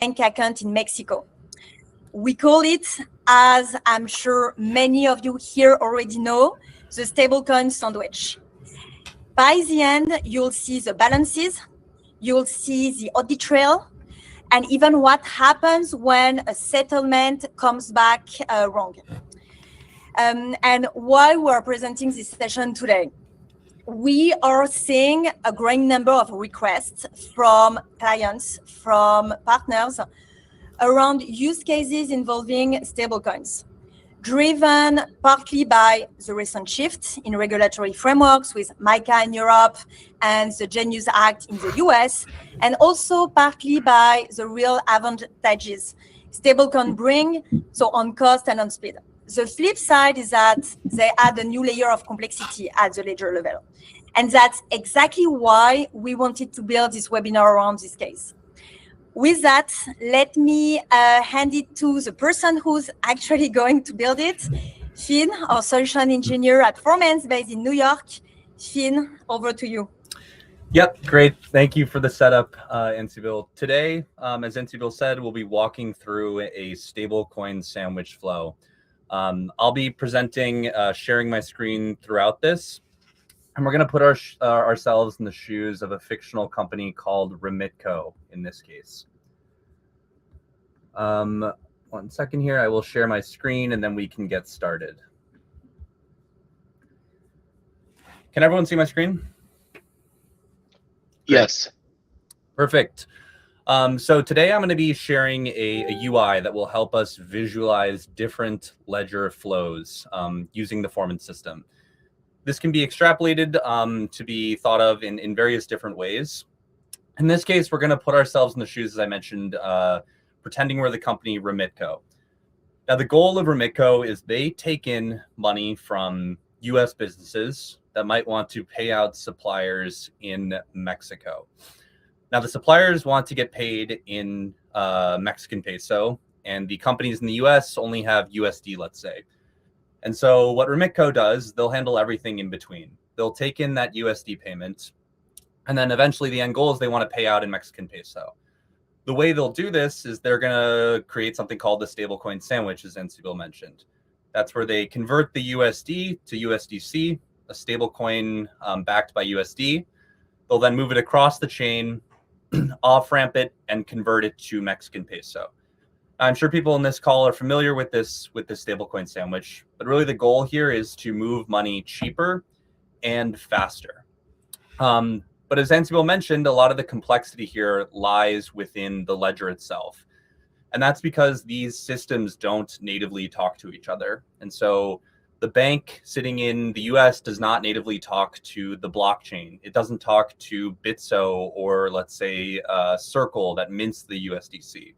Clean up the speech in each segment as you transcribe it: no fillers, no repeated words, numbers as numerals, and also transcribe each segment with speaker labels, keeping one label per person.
Speaker 1: bank account in Mexico. We call it, as I'm sure many of you here already know, the stablecoin sandwich. By the end, you'll see the balances, you'll see the audit trail, and even what happens when a settlement comes back wrong. And why we're presenting this session today, we are seeing a growing number of requests from clients, from partners, around use cases involving stablecoins, driven partly by the recent shift in regulatory frameworks with MiCA in Europe and the Genius Act in the US, and also partly by the real advantages stablecoin bring, so on cost and on speed. The flip side is that they add a new layer of complexity at the ledger level. And that's exactly why we wanted to build this webinar around this case. With that, let me hand it to the person who's actually going to build it, Finn, our solution engineer at Formance based in New York. Finn, over to you.
Speaker 2: Yep, great. Thank you for the setup, Ansible. Today, as Ansible said, we'll be walking through a stablecoin sandwich flow. I'll be presenting, sharing my screen throughout this. And we're going to put ourselves in the shoes of a fictional company called RemitCo in this case. 1 second here. I will share my screen and then we can get started. Can everyone see my screen?
Speaker 3: Yes.
Speaker 2: Perfect. So today I'm going to be sharing a UI that will help us visualize different ledger flows using the Formance system. This can be extrapolated to be thought of in various different ways. In this case, we're going to put ourselves in the shoes, as I mentioned, pretending we're the company RemitCo. Now, the goal of RemitCo is they take in money from US businesses that might want to pay out suppliers in Mexico. Now, the suppliers want to get paid in Mexican peso, and the companies in the US only have USD, let's say. And so what RemitCo does, they'll handle everything in between. They'll take in that USD payment, and then eventually the end goal is they want to pay out in Mexican peso. The way they'll do this is they're going to create something called the stablecoin sandwich, as Ansible mentioned. That's where they convert the USD to USDC, a stablecoin backed by USD. They'll then move it across the chain, off-ramp it, and convert it to Mexican peso. I'm sure people in this call are familiar with this stablecoin sandwich, but really the goal here is to move money cheaper and faster. But as Ansible mentioned, a lot of the complexity here lies within the ledger itself. And that's because these systems don't natively talk to each other. And so the bank sitting in the US does not natively talk to the blockchain. It doesn't talk to Bitso or, let's say, Circle that mints the USDC.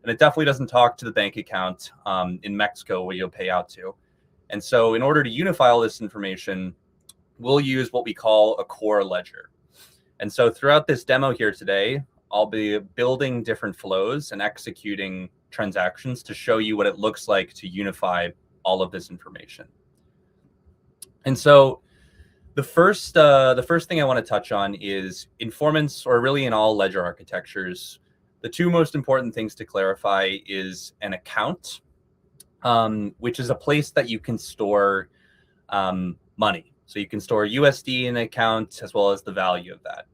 Speaker 2: And it definitely doesn't talk to the bank account in Mexico where you'll pay out to. And so in order to unify all this information, we'll use what we call a core ledger. And so throughout this demo here today, I'll be building different flows and executing transactions to show you what it looks like to unify all of this information. And so the first thing I want to touch on is in Formance, or really in all ledger architectures, the two most important things to clarify is an account, which is a place that you can store money. So you can store USD in an account as well as the value of that.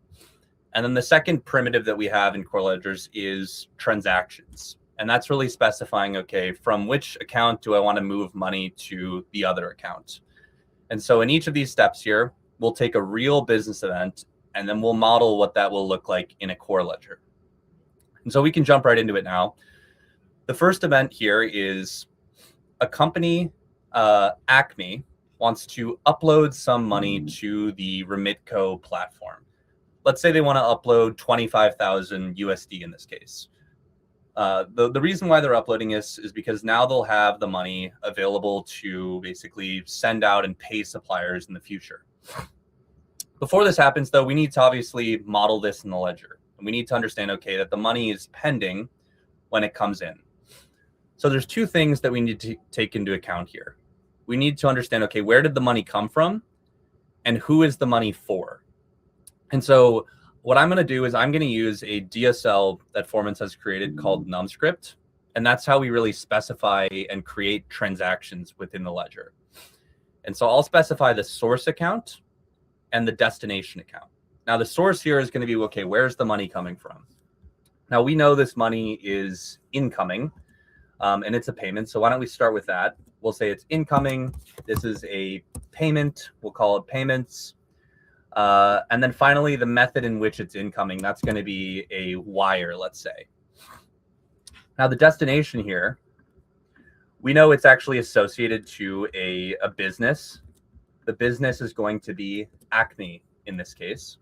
Speaker 2: And then the second primitive that we have in core ledgers is transactions. And that's really specifying, okay, from which account do I want to move money to the other account? And so in each of these steps here, we'll take a real business event and then we'll model what that will look like in a core ledger. And so we can jump right into it now. The first event here is a company, Acme, wants to upload some money to the RemitCo platform. Let's say they want to upload 25,000 USD in this case. The reason why they're uploading this is because now they'll have the money available to basically send out and pay suppliers in the future. Before this happens, though, we need to obviously model this in the ledger. And we need to understand, okay, that the money is pending when it comes in. So there's two things that we need to take into account here. We need to understand, okay, where did the money come from and who is the money for? And so what I'm going to do is I'm going to use a DSL that Formance has created called Numscript. And that's how we really specify and create transactions within the ledger. And so I'll specify the source account and the destination account. Now the source here is going to be, okay, where's the money coming from? Now we know this money is incoming and it's a payment. So why don't we start with that? We'll say it's incoming. This is a payment. We'll call it payments. And then finally, the method in which it's incoming, that's going to be a wire, let's say. Now the destination here, we know it's actually associated to a business. The business is going to be Acme in this case.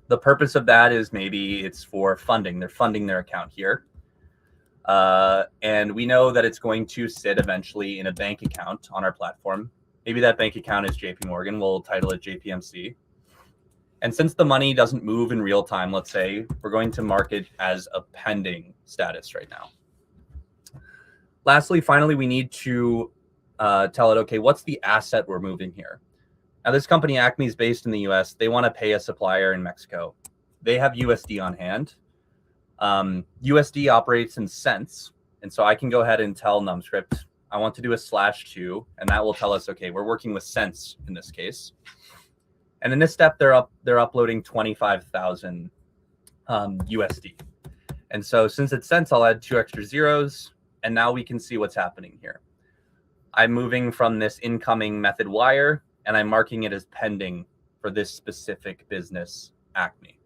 Speaker 2: The purpose of that is maybe it's for funding. They're funding their account here. And we know that it's going to sit eventually in a bank account on our platform. Maybe that bank account is JP Morgan. We'll title it JPMC. And since the money doesn't move in real time, let's say, we're going to mark it as a pending status right now. Lastly, finally, we need to tell it, okay, what's the asset we're moving here? Now, this company, Acme, is based in the US. They want to pay a supplier in Mexico. They have USD on hand. USD operates in cents. And so I can go ahead and tell Numscript, I want to do a /2, and that will tell us, okay, we're working with cents in this case. And in this step, they're uploading 25,000 USD. And so since it's cents, I'll add 2 extra zeros. And now we can see what's happening here. I'm moving from this incoming method wire, and I'm marking it as pending for this specific business, Acme.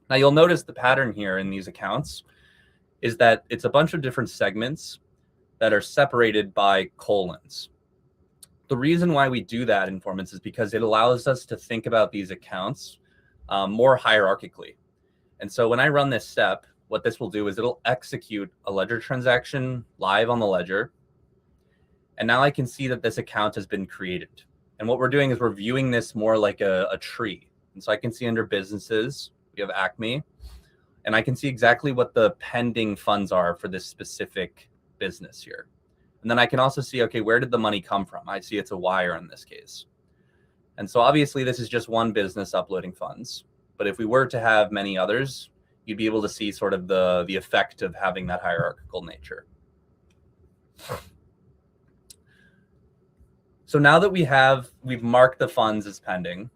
Speaker 2: Now you'll notice the pattern here in these accounts is that it's a bunch of different segments that are separated by colons. The reason why we do that in Formance is because it allows us to think about these accounts more hierarchically. And so when I run this step, what this will do is it'll execute a ledger transaction live on the ledger. And now I can see that this account has been created. And what we're doing is we're viewing this more like a tree. And so I can see under businesses, we have Acme, and I can see exactly what the pending funds are for this specific business here. And then I can also see, okay, where did the money come from? I see it's a wire in this case. And so obviously this is just one business uploading funds. But if we were to have many others, you'd be able to see sort of the effect of having that hierarchical nature. So now that we've marked the funds as pending,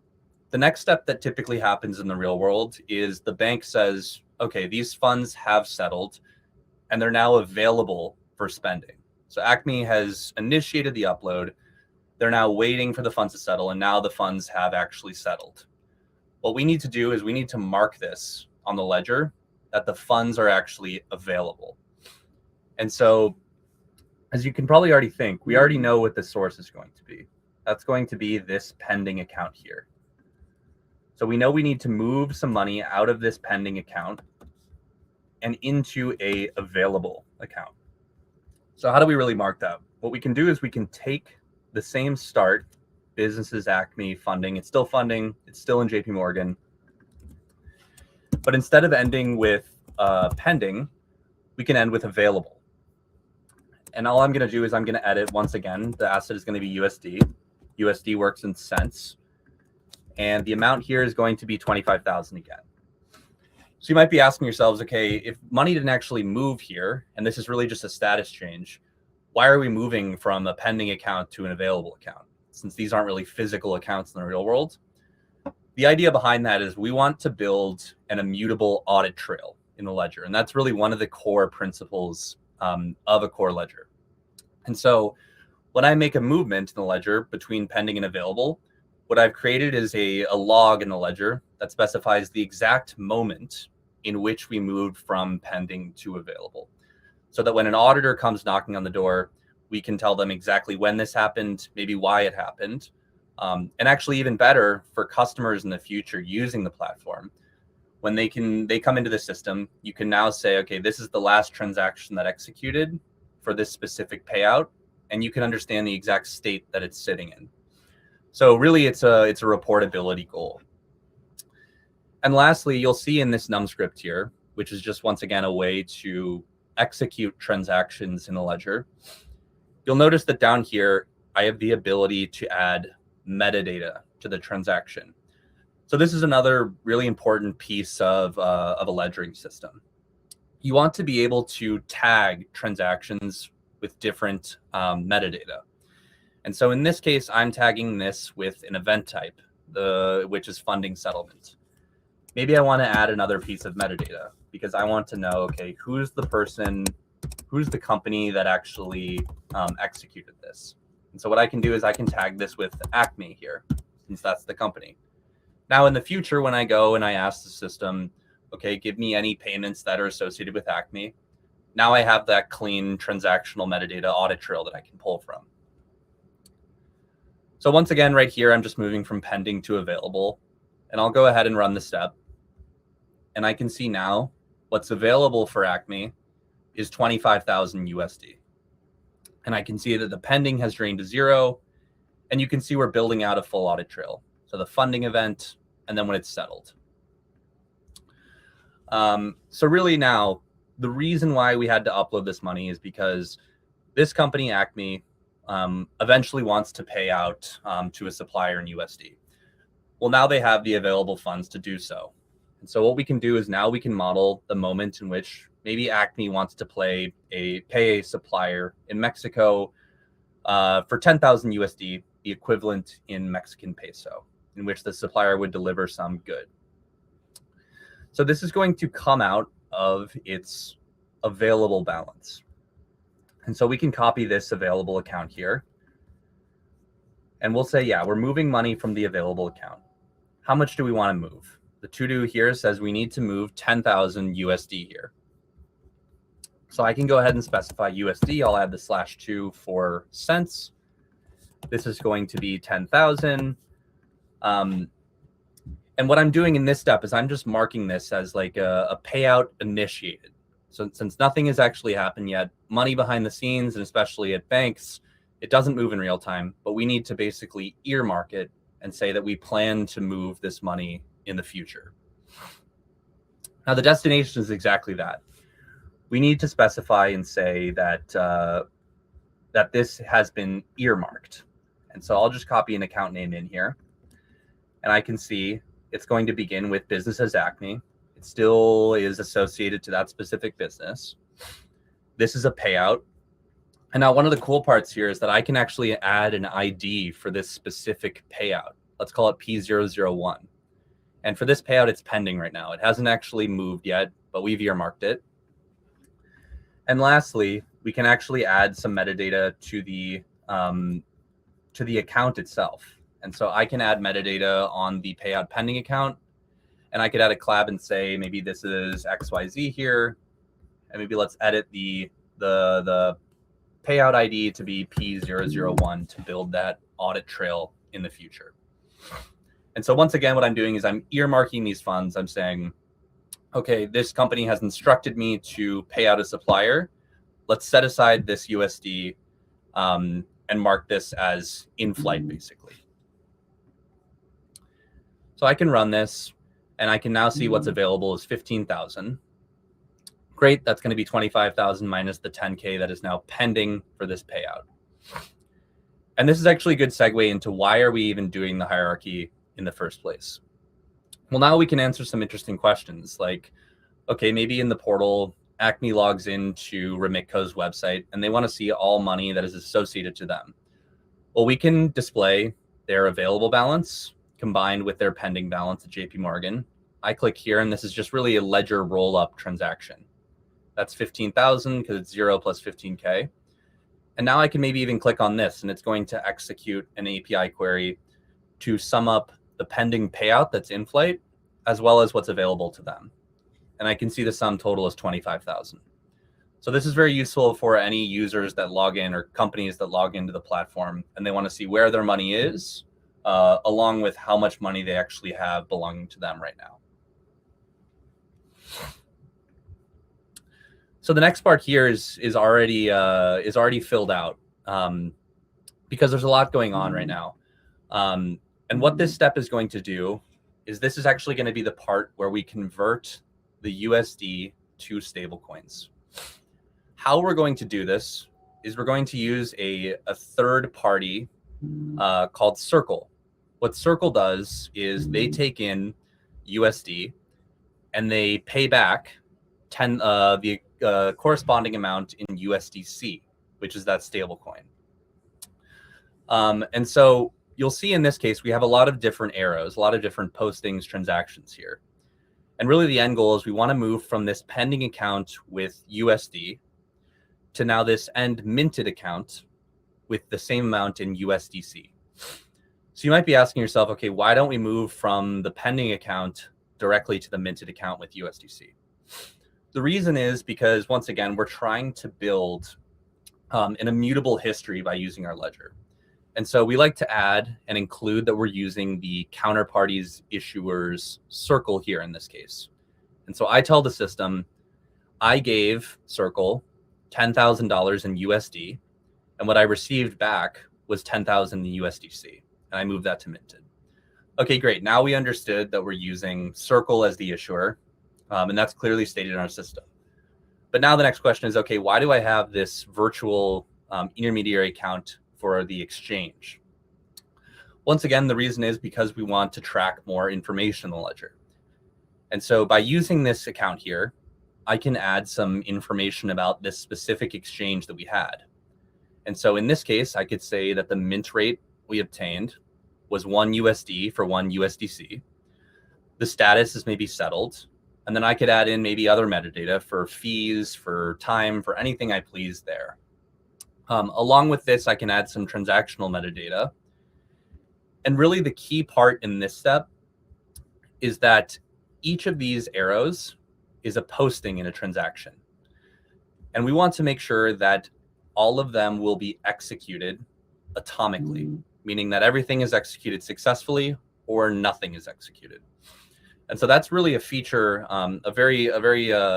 Speaker 2: the next step that typically happens in the real world is the bank says, okay, these funds have settled and they're now available for spending. So Acme has initiated the upload. They're now waiting for the funds to settle, and now the funds have actually settled. What we need to do is we need to mark this on the ledger that the funds are actually available. And so, as you can probably already think, we already know what the source is going to be. That's going to be this pending account here. So we know we need to move some money out of this pending account and into a available account. So how do we really mark that? What we can do is we can take the same start, businesses, Acme, funding. It's still funding. It's still in JP Morgan. But instead of ending with pending, we can end with available. And all I'm going to do is I'm going to edit once again. The asset is going to be USD. USD works in cents. And the amount here is going to be 25,000 again. So you might be asking yourselves, okay, if money didn't actually move here, and this is really just a status change, why are we moving from a pending account to an available account? Since these aren't really physical accounts in the real world. The idea behind that is we want to build an immutable audit trail in the ledger. And that's really one of the core principles of a core ledger. And so when I make a movement in the ledger between pending and available, what I've created is a log in the ledger that specifies the exact moment in which we moved from pending to available. So that when an auditor comes knocking on the door, we can tell them exactly when this happened, maybe why it happened. And actually even better for customers in the future using the platform, when they come into the system, you can now say, okay, this is the last transaction that executed for this specific payout, and you can understand the exact state that it's sitting in. So really it's a reportability goal. And lastly, you'll see in this Numscript here, which is just once again a way to execute transactions in a ledger. You'll notice that down here, I have the ability to add metadata to the transaction. So this is another really important piece of a ledgering system. You want to be able to tag transactions with different metadata. And so in this case, I'm tagging this with an event type, which is funding settlement. Maybe I want to add another piece of metadata because I want to know, okay, who's the company that actually executed this. And so what I can do is I can tag this with Acme here, since that's the company. Now in the future, when I go and I ask the system, okay, give me any payments that are associated with Acme, now I have that clean transactional metadata audit trail that I can pull from. So once again, right here, I'm just moving from pending to available, and I'll go ahead and run the step. And I can see now what's available for Acme is 25,000 USD. And I can see that the pending has drained to 0, and you can see we're building out a full audit trail. So the funding event, and then when it's settled. So really now, the reason why we had to upload this money is because this company, Acme, eventually wants to pay out to a supplier in USD. Well, now they have the available funds to do so. And so what we can do is now we can model the moment in which maybe Acme wants to pay a supplier in Mexico for 10,000 USD, the equivalent in Mexican peso, in which the supplier would deliver some good. So this is going to come out of its available balance. And so we can copy this available account here. And we'll say, yeah, we're moving money from the available account. How much do we want to move? The to-do here says we need to move 10,000 USD here. So I can go ahead and specify USD. I'll add the /2 for cents. This is going to be 10,000. And what I'm doing in this step is I'm just marking this as like a payout initiated. So since nothing has actually happened yet, money behind the scenes, and especially at banks, it doesn't move in real time, but we need to basically earmark it and say that we plan to move this money in the future. Now the destination is exactly that. We need to specify and say that that this has been earmarked. And so I'll just copy an account name in here, and I can see it's going to begin with business as Acme. It still is associated to that specific business. This is a payout. And now one of the cool parts here is that I can actually add an ID for this specific payout. Let's call it P001. And for this payout, it's pending right now. It hasn't actually moved yet, but we've earmarked it. And lastly, we can actually add some metadata to the account itself. And so I can add metadata on the payout pending account, and I could add a collab and say, maybe this is XYZ here. And maybe let's edit the payout ID to be P001 to build that audit trail in the future. And so once again, what I'm doing is I'm earmarking these funds. I'm saying, okay, this company has instructed me to pay out a supplier. Let's set aside this USD and mark this as in flight, basically. So I can run this, and I can now see what's available is 15,000. Great, that's going to be 25,000 minus the 10K that is now pending for this payout. And this is actually a good segue into why are we even doing the hierarchy in the first place? Well, now we can answer some interesting questions like, okay, maybe in the portal, Acme logs into RemitCo's website and they want to see all money that is associated to them. Well, we can display their available balance combined with their pending balance at JP Morgan. I click here, and this is just really a ledger roll-up transaction. That's 15,000 because it's 0 plus 15K. And now I can maybe even click on this, and it's going to execute an API query to sum up the pending payout that's in flight, as well as what's available to them. And I can see the sum total is 25,000. So this is very useful for any users that log in or companies that log into the platform, and they want to see where their money is, along with how much money they actually have belonging to them right now. So the next part here is already filled out because there's a lot going on right now. And what this step is going to do is this is actually going to be the part where we convert the USD to stablecoins. How we're going to do this is we're going to use a third party called Circle. What Circle does is they take in USD and they pay back the corresponding amount in USDC, which is that stablecoin. And so you'll see in this case, we have a lot of different arrows, a lot of different postings, transactions here. And really the end goal is we want to move from this pending account with USD to now this end minted account with the same amount in USDC. So you might be asking yourself, okay, why don't we move from the pending account directly to the minted account with USDC? The reason is because, once again, we're trying to build an immutable history by using our ledger. And so we like to add and include that we're using the counterparty's issuer's Circle here in this case. And so I tell the system, I gave Circle $10,000 in USD, and what I received back was 10,000 in USDC, and I moved that to minted. Okay, great. Now we understood that we're using Circle as the issuer, and that's clearly stated in our system. But now the next question is, okay, why do I have this virtual intermediary account for the exchange? Once again, the reason is because we want to track more information in the ledger. And so by using this account here, I can add some information about this specific exchange that we had. And so in this case, I could say that the mint rate we obtained was 1 USD for 1 USDC. The status is maybe settled. And then I could add in maybe other metadata for fees, for time, for anything I please there. Along with this, I can add some transactional metadata. And really the key part in this step is that each of these arrows is a posting in a transaction. And we want to make sure that all of them will be executed atomically, meaning that everything is executed successfully or nothing is executed. And so that's really a feature, a very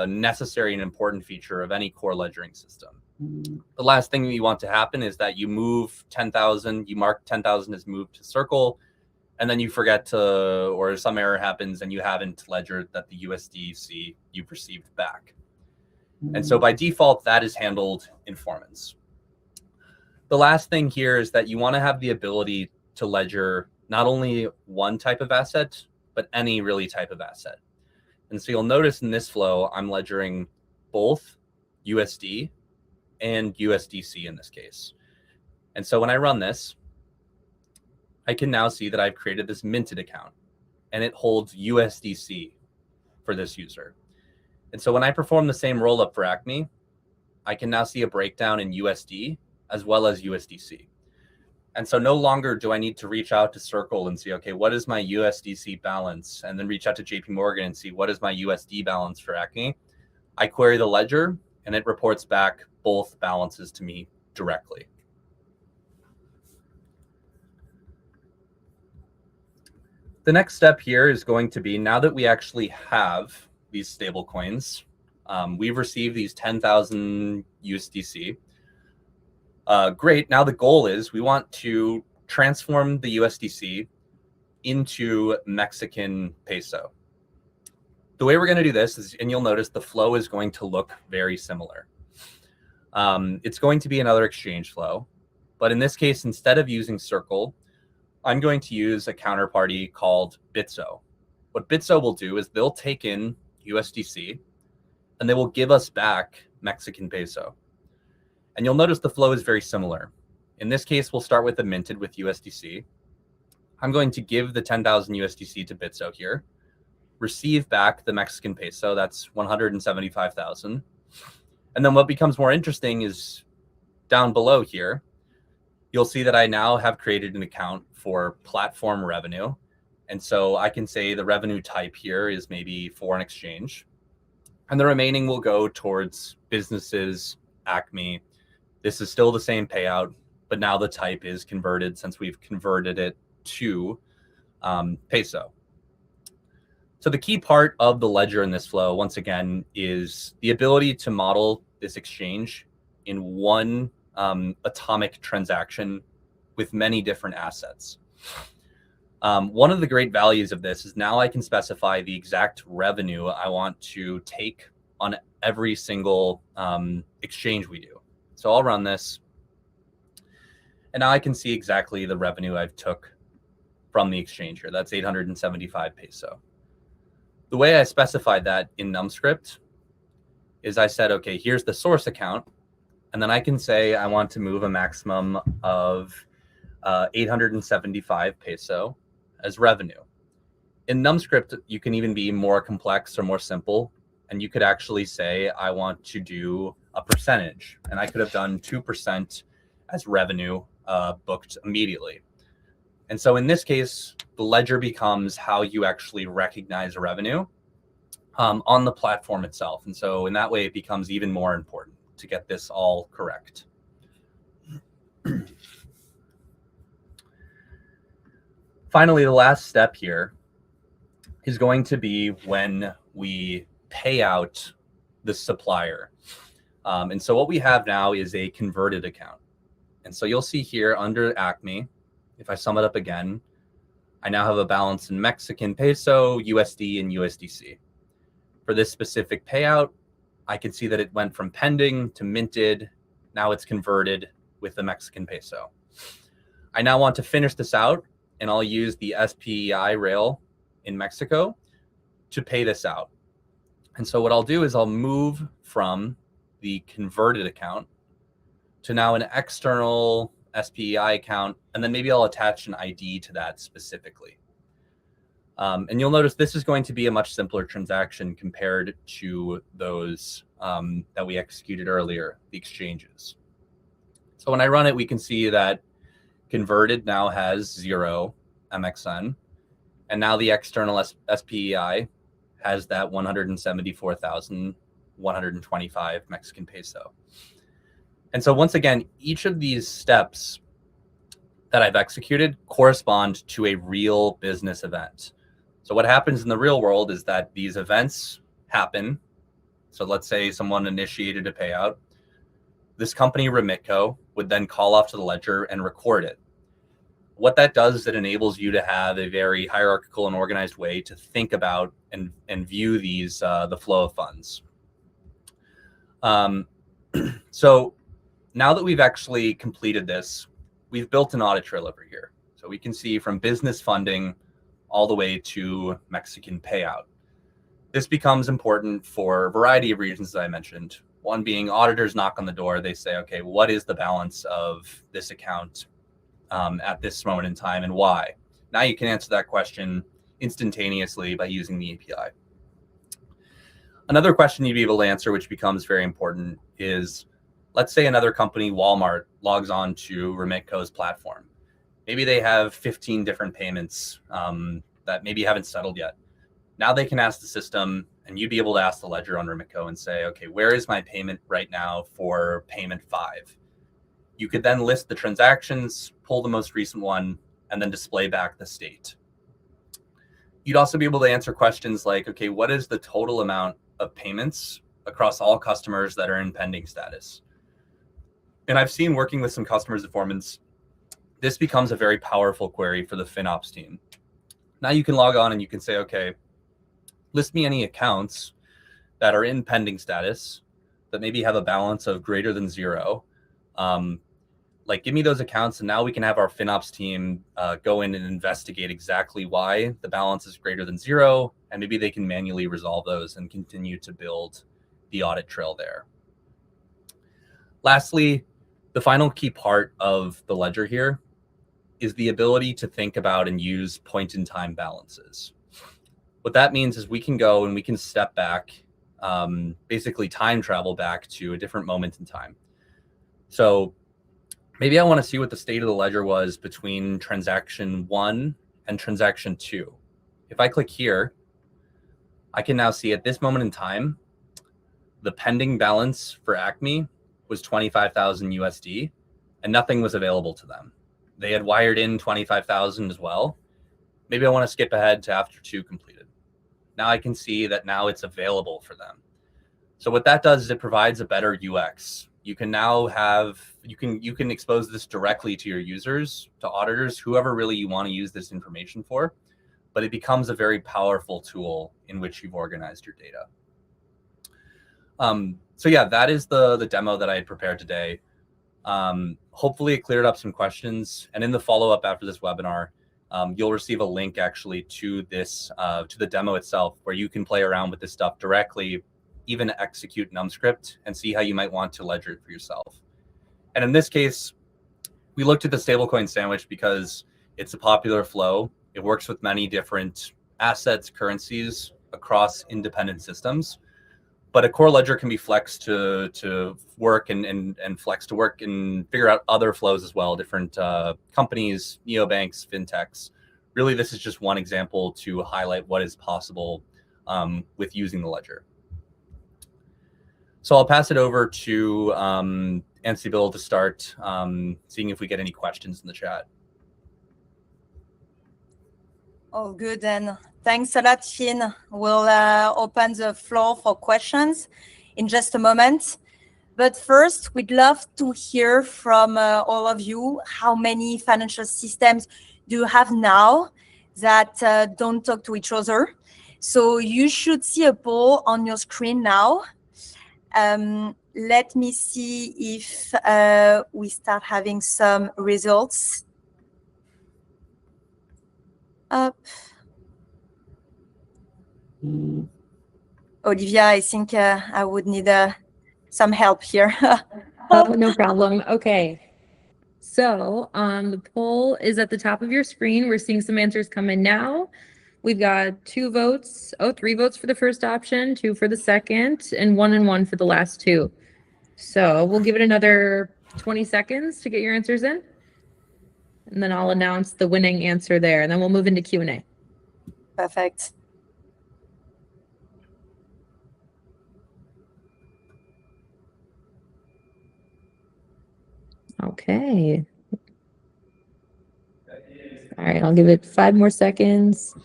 Speaker 2: necessary and important feature of any core ledgering system. The last thing you want to happen is that you move 10,000, you mark 10,000 as moved to Circle, and then you forget to, or some error happens and you haven't ledgered that the USDC you've received back. And so by default, that is handled in Formance. The last thing here is that you want to have the ability to ledger not only one type of asset, but any really type of asset. And so you'll notice in this flow, I'm ledgering both USD and USDC in this case. And so when I run this, I can now see that I've created this minted account and it holds USDC for this user. And so when I perform the same rollup for Acme, I can now see a breakdown in USD as well as USDC. And so no longer do I need to reach out to Circle and see, okay, what is my USDC balance? And then reach out to JP Morgan and see what is my USD balance for Acme. I query the ledger and it reports back both balances to me directly. The next step here is going to be, now that we actually have these stable coins, we've received these 10,000 USDC. Great. Now the goal is we want to transform the USDC into Mexican peso. The way we're going to do this is, and you'll notice the flow is going to look very similar. It's going to be another exchange flow, but in this case, instead of using Circle, I'm going to use a counterparty called Peso. What Peso will do is they'll take in USDC and they will give us back Mexican peso. And you'll notice the flow is very similar. In this case, we'll start with the minted with USDC. I'm going to give the 10,000 USDC to Peso here, receive back the Mexican peso, that's 175,000. And then what becomes more interesting is down below here, you'll see that I now have created an account for platform revenue. And so I can say the revenue type here is maybe foreign exchange. And the remaining will go towards businesses, Acme. This is still the same payout, but now the type is converted since we've converted it to peso. So the key part of the ledger in this flow, once again, is the ability to model this exchange in one atomic transaction with many different assets. One of the great values of this is now I can specify the exact revenue I want to take on every single exchange we do. So I'll run this, and now I can see exactly the revenue I've took from the exchange here. That's 875 peso. The way I specified that in Numscript is I said, okay, here's the source account. And then I can say I want to move a maximum of 875 peso as revenue. In Numscript, you can even be more complex or more simple. And you could actually say, I want to do a percentage. And I could have done 2% as revenue booked immediately. And so in this case, the ledger becomes how you actually recognize revenue on the platform itself. And so in that way, it becomes even more important to get this all correct. Finally, the last step here is going to be when we pay out the supplier. And so what we have now is a converted account. And so you'll see here under Acme, if I sum it up again, I now have a balance in Mexican peso, USD, and USDC. For this specific payout, I can see that it went from pending to minted. Now it's converted with the Mexican peso. I now want to finish this out, and I'll use the SPEI rail in Mexico to pay this out. And so what I'll do is I'll move from the converted account to now an external SPEI account, and then maybe I'll attach an ID to that specifically. And you'll notice this is going to be a much simpler transaction compared to those that we executed earlier, the exchanges. So when I run it, we can see that converted now has 0 MXN, and now the external SPEI has that 174,125 Mexican peso. And so once again, each of these steps that I've executed correspond to a real business event. So what happens in the real world is that these events happen. So let's say someone initiated a payout. This company, RemitCo, would then call off to the ledger and record it. What that does is it enables you to have a very hierarchical and organized way to think about and view these the flow of funds. So now that we've actually completed this, we've built an audit trail over here. So we can see from business funding all the way to Mexican payout. This becomes important for a variety of reasons that I mentioned. One being auditors knock on the door. They say, okay, what is the balance of this account at this moment in time and why? Now you can answer that question instantaneously by using the API. Another question you'd be able to answer, which becomes very important, is let's say another company, Walmart, logs on to RemitCo's platform. Maybe they have 15 different payments that maybe haven't settled yet. Now they can ask the system, and you'd be able to ask the ledger on RemitCo and say, okay, where is my payment right now for payment 5? You could then list the transactions, pull the most recent one, and then display back the state. You'd also be able to answer questions like, okay, what is the total amount of payments across all customers that are in pending status? And I've seen working with some customers at Formance, this becomes a very powerful query for the FinOps team. Now you can log on and you can say, okay, list me any accounts that are in pending status that maybe have a balance of greater than 0. Like give me those accounts, and now we can have our FinOps team go in and investigate exactly why the balance is greater than 0, and maybe they can manually resolve those and continue to build the audit trail there. Lastly, the final key part of the ledger here is the ability to think about and use point-in-time balances. What that means is we can go and we can step back, basically time travel back to a different moment in time. So maybe I want to see what the state of the ledger was between transaction 1 and transaction 2. If I click here, I can now see at this moment in time, the pending balance for Acme was 25,000 USD, and nothing was available to them. They had wired in 25,000 as well. Maybe I want to skip ahead to after 2 completed. Now I can see that now it's available for them. So what that does is it provides a better UX. You can now have, you can expose this directly to your users, to auditors, whoever really you want to use this information for, but it becomes a very powerful tool in which you've organized your data. So yeah, that is the demo that I had prepared today. Hopefully it cleared up some questions, and in the follow-up after this webinar, you'll receive a link actually to this, to the demo itself, where you can play around with this stuff directly, even execute Numscript and see how you might want to ledger it for yourself. And in this case, we looked at the stablecoin sandwich because it's a popular flow. It works with many different assets, currencies across independent systems. But a core ledger can be flexed to work and flex to work and figure out other flows as well, different companies, neobanks, fintechs. Really, this is just one example to highlight what is possible with using the ledger. So I'll pass it over to Ansible to start seeing if we get any questions in the chat.
Speaker 1: Oh, good. And thanks a lot, Finn. We'll open the floor for questions in just a moment. But first, we'd love to hear from all of you. How many financial systems do you have now that don't talk to each other? So you should see a poll on your screen now. Let me see if we start having some results up. Olivia, I think I would need some help here.
Speaker 3: Oh, no problem. Okay. So the poll is at the top of your screen. We're seeing some answers come in now. We've got 3 votes for the first option, 2 for the second, and 1 and 1 for the last 2. So we'll give it another 20 seconds to get your answers in. And then I'll announce the winning answer there, and then we'll move into Q&A.
Speaker 1: Perfect.
Speaker 3: Okay. All right, I'll give it 5 more seconds.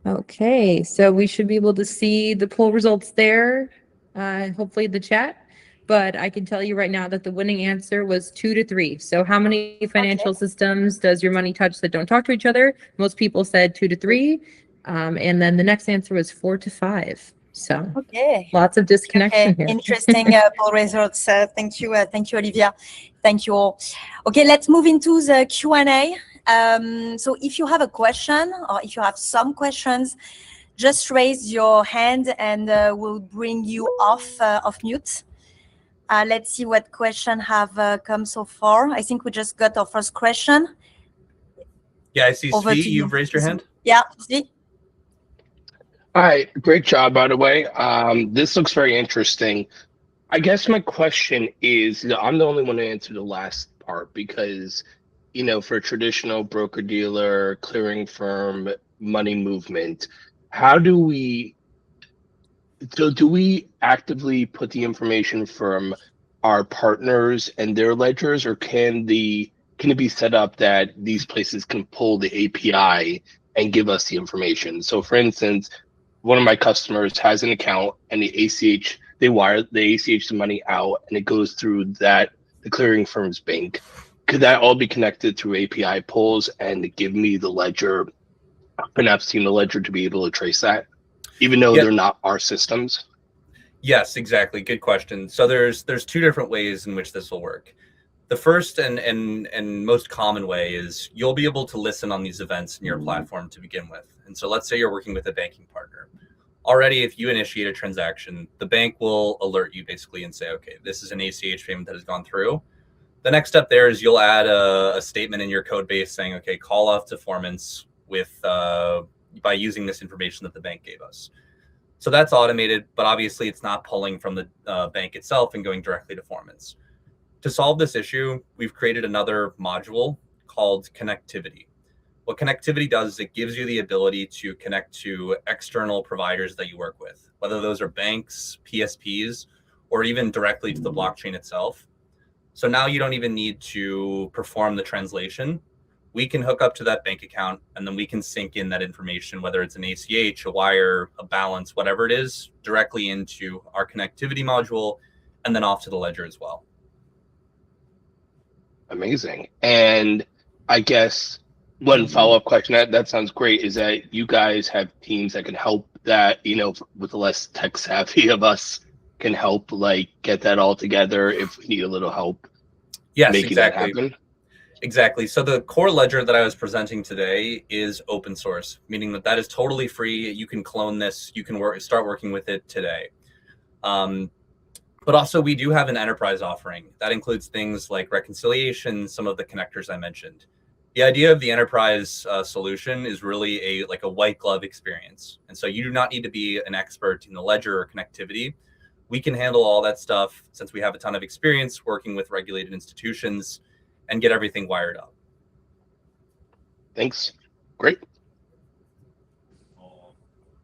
Speaker 3: Okay, so we should be able to see the poll results there, hopefully the chat. But I can tell you right now that the winning answer was 2 to 3. So how many financial systems does your money touch that don't talk to each other? Most people said 2 to 3. And then the next answer was 4 to 5. So lots of disconnection here.
Speaker 1: Interesting poll results. Thank you, Olivia. Thank you all. Okay, let's move into the Q&A. So if you have a question or if you have some questions, just raise your hand and we'll bring you off mute. Let's see what questions have come so far. I think we just got our first question.
Speaker 2: Yeah, I see Svi, you've raised your hand.
Speaker 1: Yeah, Svi.
Speaker 4: Hi, great job, by the way. This looks very interesting. I guess my question is, I'm the only one to answer the last part because, you know, for a traditional broker-dealer, clearing firm, money movement, how do we, so do we actively put the information from our partners and their ledgers, or can it be set up that these places can pull the API and give us the information? So for instance, one of my customers has an account and the ACH, they wire the ACH the money out and it goes through the clearing firm's bank. Could that all be connected through API pulls and give me the ledger, perhaps the ledger to be able to trace that, even though they're not our systems?
Speaker 2: Yes, exactly. Good question. So there's 2 different ways in which this will work. The first and most common way is you'll be able to listen on these events in your platform to begin with. And so let's say you're working with a banking partner. Already, if you initiate a transaction, the bank will alert you basically and say, okay, this is an ACH payment that has gone through. The next step there is you'll add a statement in your code base saying, okay, call off to Formance with by using this information that the bank gave us. So that's automated, but obviously it's not pulling from the bank itself and going directly to Formance. To solve this issue, we've created another module called connectivity. What connectivity does is it gives you the ability to connect to external providers that you work with, whether those are banks, PSPs, or even directly to the blockchain itself. So now you don't even need to perform the translation. We can hook up to that bank account and then we can sync in that information, whether it's an ACH, a wire, a balance, whatever it is, directly into our connectivity module and then off to the ledger as well.
Speaker 4: Amazing. And I guess one follow-up question, that sounds great, is that you guys have teams that can help that, you know, with the less tech savvy of us can help like get that all together if we need a little help.
Speaker 2: Yes,
Speaker 4: making that
Speaker 2: exactly.
Speaker 4: happen?
Speaker 2: Exactly. So the core ledger that I was presenting today is open source, meaning that is totally free. You can clone this. You can start working with it today. But also we do have an enterprise offering that includes things like reconciliation, some of the connectors I mentioned. The idea of the enterprise solution is really like a white glove experience. And so you do not need to be an expert in the ledger or connectivity. We can handle all that stuff since we have a ton of experience working with regulated institutions and get everything wired up.
Speaker 4: Thanks. Great.
Speaker 3: All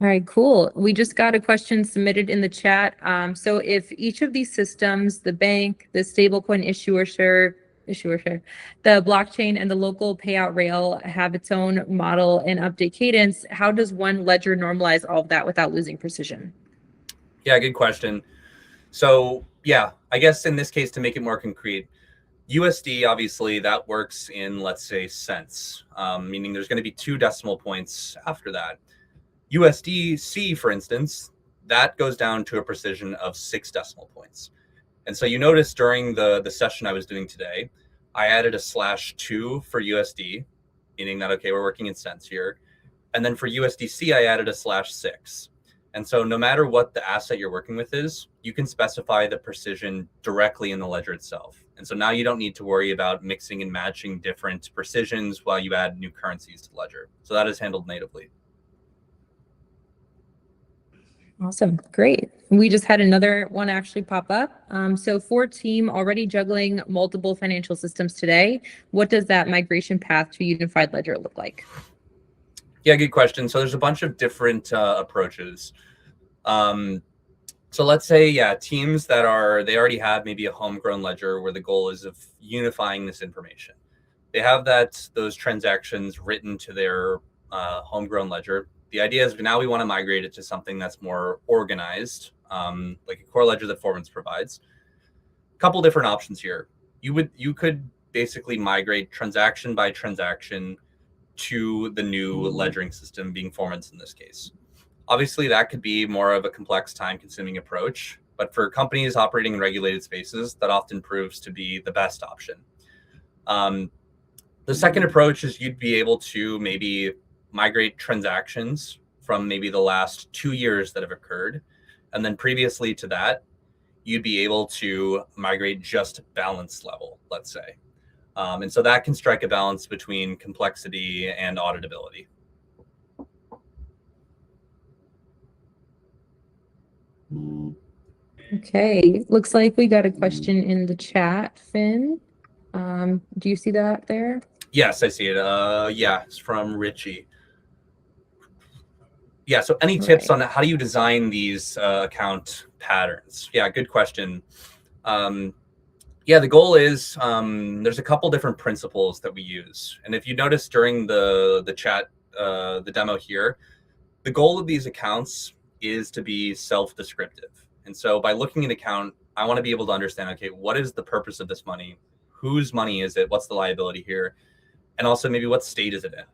Speaker 3: right, cool. We just got a question submitted in the chat. So if each of these systems, the bank, the stablecoin issuer share, the blockchain, and the local payout rail have its own model and update cadence, how does one ledger normalize all of that without losing precision?
Speaker 2: Yeah, good question. So yeah, I guess in this case, to make it more concrete, USD, obviously, that works in, let's say, cents, meaning there's going to be 2 decimal points after that. USDC, for instance, that goes down to a precision of 6 decimal points. And so you notice during the session I was doing today, I added a /2 for USD, meaning that, okay, we're working in cents here. And then for USDC, I added a /6. And so no matter what the asset you're working with is, you can specify the precision directly in the ledger itself. And so now you don't need to worry about mixing and matching different precisions while you add new currencies to the ledger. So that is handled natively.
Speaker 3: Awesome. Great. We just had another one actually pop up. So for team already juggling multiple financial systems today, what does that migration path to unified ledger look like?
Speaker 2: Yeah, good question. So there's a bunch of different approaches. So let's say, yeah, teams that they already have maybe a homegrown ledger where the goal is of unifying this information. They have those transactions written to their homegrown ledger. The idea is now we want to migrate it to something that's more organized, like a core ledger that Formance provides. A couple different options here. You could basically migrate transaction by transaction to the new ledgering system, being Formance in this case. Obviously, that could be more of a complex, time-consuming approach, but for companies operating in regulated spaces, that often proves to be the best option. The second approach is you'd be able to maybe migrate transactions from maybe the last 2 years that have occurred. And then previously to that, you'd be able to migrate just balance level, let's say. And so that can strike a balance between complexity and auditability.
Speaker 3: Okay, looks like we got a question in the chat, Finn. Do you see that there?
Speaker 2: Yes, I see it. Yeah, it's from Richie. Yeah, so any tips on how do you design these account patterns? Yeah, good question. Yeah, the goal is there's a couple different principles that we use. And if you notice during the chat, the demo here, the goal of these accounts is to be self-descriptive. And so by looking at an account, I want to be able to understand, okay, what is the purpose of this money? Whose money is it? What's the liability here? And also maybe what state is it in?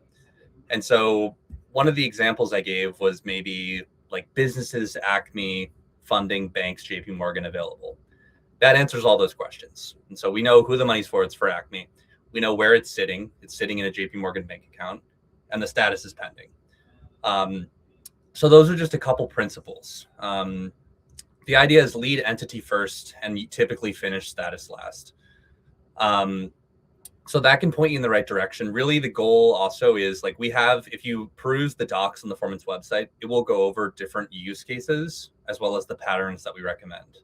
Speaker 2: And so one of the examples I gave was maybe like businesses, Acme, funding, banks, JP Morgan available. That answers all those questions. And so we know who the money's for. It's for Acme. We know where it's sitting. It's sitting in a JP Morgan bank account, and the status is pending. So those are just a couple principles. The idea is lead entity first, and you typically finish status last. So that can point you in the right direction. Really, the goal also is like if you peruse the docs on the Formance website, it will go over different use cases as well as the patterns that we recommend.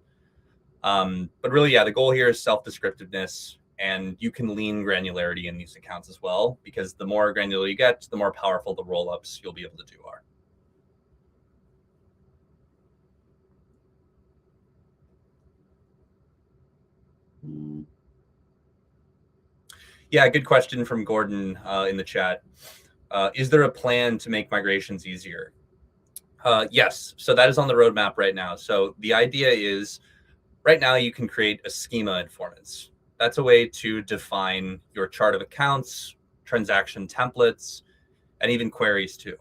Speaker 2: But really, yeah, the goal here is self-descriptiveness, and you can lean granularity in these accounts as well, because the more granular you get, the more powerful the roll-ups you'll be able to do are. Yeah, good question from Gordon in the chat. Is there a plan to make migrations easier? Yes, so that is on the roadmap right now. So the idea is right now you can create a schema in Formance. That's a way to define your chart of accounts, transaction templates, and even queries too.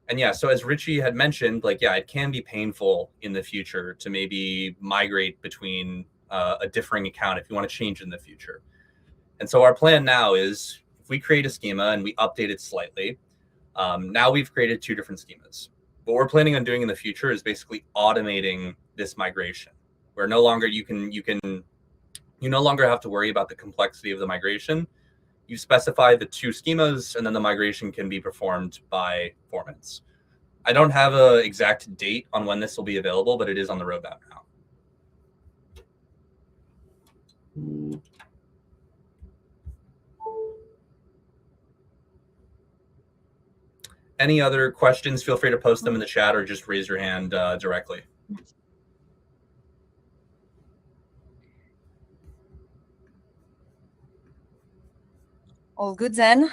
Speaker 2: And yeah, so as Richie had mentioned, like, yeah, it can be painful in the future to maybe migrate between a differing account if you want to change in the future. And so our plan now is if we create a schema and we update it slightly, now we've created 2 different schemas. What we're planning on doing in the future is basically automating this migration, where no longer you no longer have to worry about the complexity of the migration. You specify the 2 schemas, and then the migration can be performed by Formance. I don't have an exact date on when this will be available, but it is on the roadmap now. Any other questions? Feel free to post them in the chat or just raise your hand directly.
Speaker 1: All good then.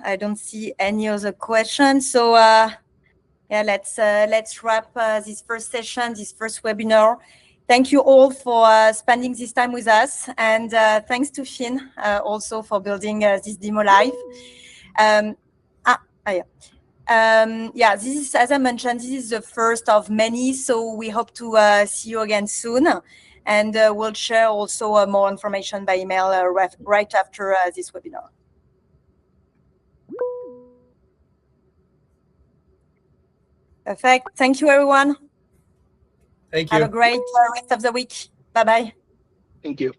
Speaker 1: I don't see any other questions. So yeah, let's wrap this first session, this first webinar. Thank you all for spending this time with us, and thanks to Finn also for building this demo live. Yeah, this is, as I mentioned, this is the first of many, so we hope to see you again soon, and we'll share also more information by email right after this webinar. Perfect. Thank you, everyone.
Speaker 2: Thank you.
Speaker 1: Have a great rest of the week. Bye-bye.
Speaker 4: Thank you.